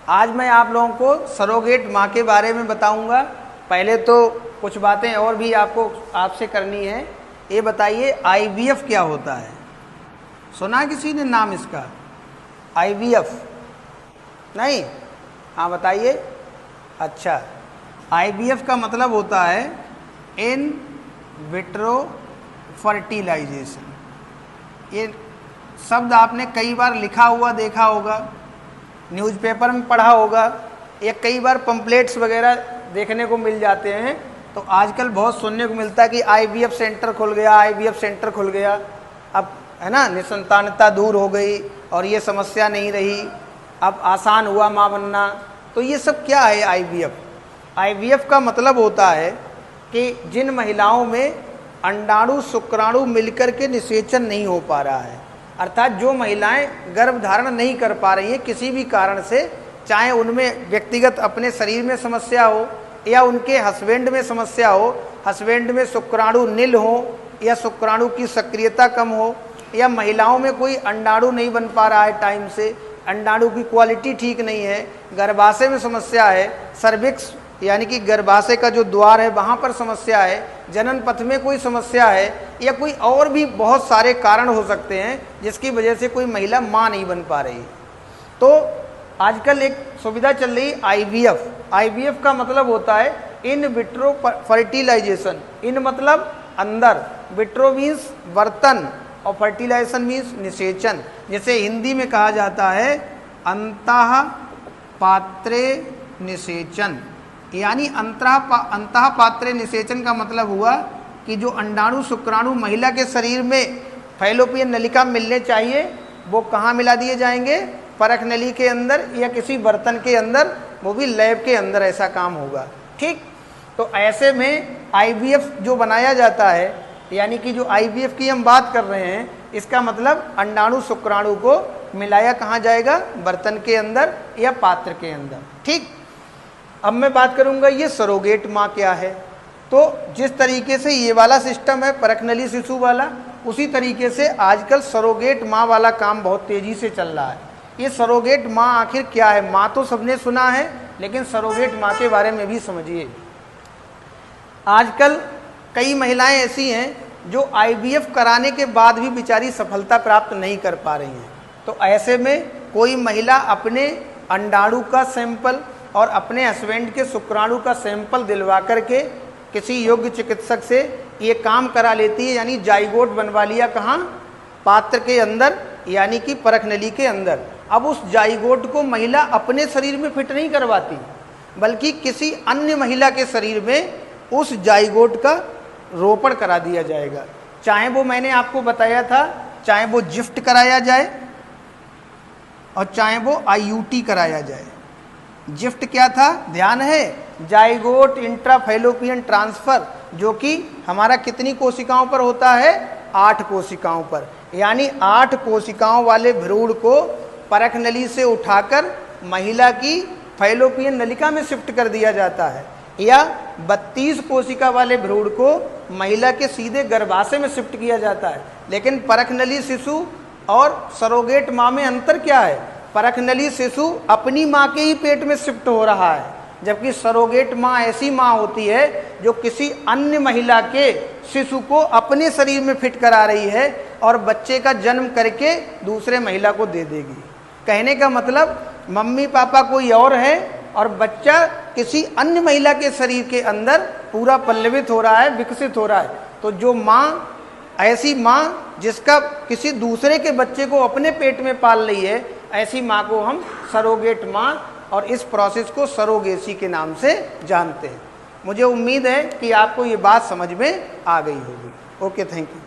आज मैं आप लोगों को सरोगेट माँ के बारे में बताऊंगा। पहले तो कुछ बातें और भी आपसे करनी है। ये बताइए आईवीएफ क्या होता है? सुना किसी ने नाम इसका? आईवीएफ नहीं? हाँ बताइए। अच्छा, आईवीएफ का मतलब होता है इन विट्रो फर्टिलाइजेशन। ये शब्द आपने कई बार लिखा हुआ देखा होगा, न्यूज़पेपर में पढ़ा होगा, या कई बार पंपलेट्स वगैरह देखने को मिल जाते हैं। तो आजकल बहुत सुनने को मिलता है कि आईवीएफ सेंटर खुल गया, आईवीएफ सेंटर खुल गया। अब है ना, निसंतानता दूर हो गई और ये समस्या नहीं रही, अब आसान हुआ माँ बनना। तो ये सब क्या है आईवीएफ? आईवीएफ का मतलब होता है कि जिन महिलाओं में अंडाणु शुक्राणु मिलकर के निषेचन नहीं हो पा रहा है, अर्थात जो महिलाएं गर्भ धारण नहीं कर पा रही हैं किसी भी कारण से, चाहे उनमें व्यक्तिगत अपने शरीर में समस्या हो या उनके हस्बैंड में समस्या हो, हस्बैंड में शुक्राणु नील हो या शुक्राणु की सक्रियता कम हो, या महिलाओं में कोई अंडाणु नहीं बन पा रहा है टाइम से, अंडाणु की क्वालिटी ठीक नहीं है, गर्भाशय में समस्या है, सर्विक्स यानी कि गर्भाशय का जो द्वार है वहाँ पर समस्या है, जनन पथ में कोई समस्या है, या कोई और भी बहुत सारे कारण हो सकते हैं जिसकी वजह से कोई महिला माँ नहीं बन पा रही। तो आजकल एक सुविधा चल रही आईवीएफ। आईवीएफ का मतलब होता है इन विट्रो फर्टिलाइजेशन। इन मतलब अंदर, विट्रो मीन्स बर्तन और फर्टिलाइजेशन मीन्स निषेचन। जैसे हिंदी में कहा जाता है अंतः पात्रे निषेचन, यानी अंतः पात्रे निषेचन का मतलब हुआ कि जो अंडाणु शुक्राणु महिला के शरीर में फैलोपियन नलिका मिलने चाहिए वो कहाँ मिला दिए जाएंगे? परख नली के अंदर या किसी बर्तन के अंदर, वो भी लैब के अंदर ऐसा काम होगा। ठीक, तो ऐसे में आईवीएफ जो बनाया जाता है, यानी कि जो आईवीएफ की हम बात कर रहे हैं, इसका मतलब अंडाणु शुक्राणु को मिलाया कहाँ जाएगा? बर्तन के अंदर या पात्र के अंदर। ठीक, अब मैं बात करूंगा ये सरोगेट माँ क्या है। तो जिस तरीके से ये वाला सिस्टम है परखनली शिशु वाला, उसी तरीके से आजकल सरोगेट माँ वाला काम बहुत तेजी से चल रहा है। ये सरोगेट माँ आखिर क्या है? माँ तो सबने सुना है, लेकिन सरोगेट माँ के बारे में भी समझिए। आजकल कई महिलाएं ऐसी हैं जो आईवीएफ कराने के बाद भी बेचारी सफलता प्राप्त नहीं कर पा रही हैं। तो ऐसे में कोई महिला अपने अंडाणु का सैंपल और अपने हस्बैंड के शुक्राणु का सैंपल दिलवा करके किसी योग्य चिकित्सक से ये काम करा लेती है, यानी जाइगोट बनवा लिया कहाँ? पात्र के अंदर, यानी कि परखनली के अंदर। अब उस जाइगोट को महिला अपने शरीर में फिट नहीं करवाती, बल्कि किसी अन्य महिला के शरीर में उस जाइगोट का रोपण करा दिया जाएगा। चाहे वो मैंने आपको बताया था, चाहे वो जिफ्ट कराया जाए और चाहे वो आईयूटी कराया जाए। जिफ्ट क्या था? ध्यान है, जाइगोट इंट्राफैलोपियन ट्रांसफर, जो कि हमारा कितनी कोशिकाओं पर होता है? 8 कोशिकाओं पर। यानी 8 कोशिकाओं वाले भ्रूण को परख नली से उठाकर महिला की फैलोपियन नलिका में शिफ्ट कर दिया जाता है, या 32 कोशिका वाले भ्रूण को महिला के सीधे गर्भाशय में शिफ्ट किया जाता है। लेकिन परखनली शिशु और सरोगेट माँ में अंतर क्या है? परखनली शिशु अपनी माँ के ही पेट में शिफ्ट हो रहा है, जबकि सरोगेट माँ ऐसी माँ होती है जो किसी अन्य महिला के शिशु को अपने शरीर में फिट करा रही है और बच्चे का जन्म करके दूसरे महिला को दे देगी। कहने का मतलब मम्मी पापा कोई और है और बच्चा किसी अन्य महिला के शरीर के अंदर पूरा पल्लवित हो रहा है, विकसित हो रहा है। तो जो माँ, ऐसी माँ जिसका किसी दूसरे के बच्चे को अपने पेट में पाल रही है, ऐसी माँ को हम सरोगेट माँ और इस प्रोसेस को सरोगेसी के नाम से जानते हैं। मुझे उम्मीद है कि आपको ये बात समझ में आ गई होगी। Okay, thank you.